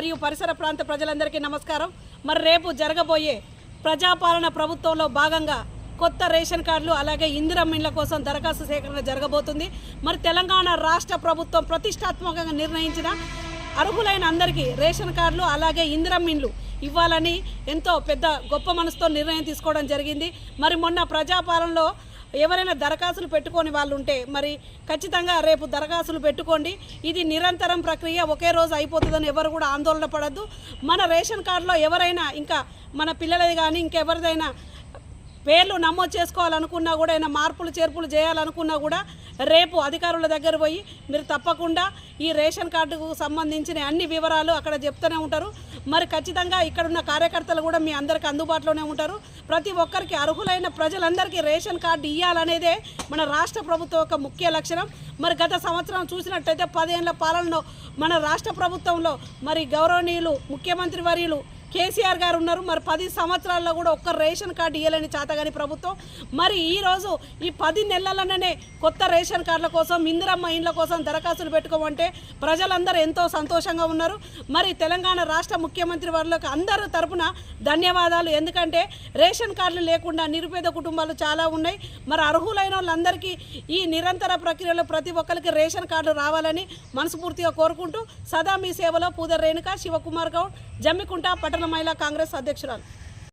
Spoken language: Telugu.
మరియు పరిసర ప్రాంత ప్రజలందరికీ నమస్కారం. మరి రేపు జరగబోయే ప్రజాపాలన ప్రభుత్వంలో భాగంగా కొత్త రేషన్ కార్డులు అలాగే ఇందిరమ్మ ఇండ్ల కోసం దరఖాస్తు సేకరణ జరగబోతుంది. మరి తెలంగాణ రాష్ట్ర ప్రభుత్వం ప్రతిష్టాత్మకంగా నిర్ణయించిన అర్హులైన అందరికీ రేషన్ కార్డులు అలాగే ఇందిరమ్మ ఇండ్లు ఇవ్వాలని ఎంతో పెద్ద గొప్ప మనసుతో నిర్ణయం తీసుకోవడం జరిగింది. మరి మొన్న ప్రజాపాలనలో ఎవరైనా దరఖాస్తులు పెట్టుకొని వాళ్ళు ఉంటే మరి ఖచ్చితంగా రేపు దరఖాస్తులు పెట్టుకోండి. ఇది నిరంతరం ప్రక్రియ, ఒకే రోజు అయిపోతుందని ఎవరు కూడా ఆందోళన పడద్దు. మన రేషన్ కార్డులో ఎవరైనా ఇంకా మన పిల్లలది కానీ ఇంకెవరిదైనా పేర్లు నమోదు చేసుకోవాలనుకున్నా కూడా ఏమైనా మార్పులు చేర్పులు చేయాలనుకున్నా కూడా రేపు అధికారుల దగ్గర పోయి మీరు తప్పకుండా ఈ రేషన్ కార్డుకు సంబంధించిన అన్ని వివరాలు అక్కడ చెప్తూనే ఉంటారు. మరి ఖచ్చితంగా ఇక్కడున్న కార్యకర్తలు కూడా మీ అందరికీ అందుబాటులోనే ఉంటారు. ప్రతి ఒక్కరికి అర్హులైన ప్రజలందరికీ రేషన్ కార్డు ఇవ్వాలనేదే మన రాష్ట్ర ప్రభుత్వం యొక్క ముఖ్య లక్షణం. మరి గత సంవత్సరం చూసినట్టయితే 10 ఏళ్ల పాలనలో మన రాష్ట్ర ప్రభుత్వంలో మరి గౌరవనీయులు ముఖ్యమంత్రి వర్యులు కేసీఆర్ గారు ఉన్నారు. మరి 10 సంవత్సరాల్లో కూడా ఒక్క రేషన్ కార్డు ఇవ్వలేని చాతగాని ప్రభుత్వం. మరి ఈరోజు ఈ 10 నెలలనే కొత్త రేషన్ కార్డుల కోసం ఇందిరమ్మ ఇండ్ల కోసం దరఖాస్తులు పెట్టుకోమంటే ప్రజలందరూ ఎంతో సంతోషంగా ఉన్నారు. మరి తెలంగాణ రాష్ట్ర ముఖ్యమంత్రి వారికి అందరూ తరపున ధన్యవాదాలు. ఎందుకంటే రేషన్ కార్డులు లేకుండా నిరుపేద కుటుంబాలు చాలా ఉన్నాయి. మరి అర్హులైన వాళ్ళందరికీ ఈ నిరంతర ప్రక్రియలో ప్రతి ఒక్కరికి రేషన్ కార్డు రావాలని మనస్ఫూర్తిగా కోరుకుంటూ సదా మీ సేవలో పూదర్ రేణుక శివకుమార్ గౌడ్, జమ్మికుంట పట్టణ మహిళా కాంగ్రెస్ అధ్యక్షురాలు.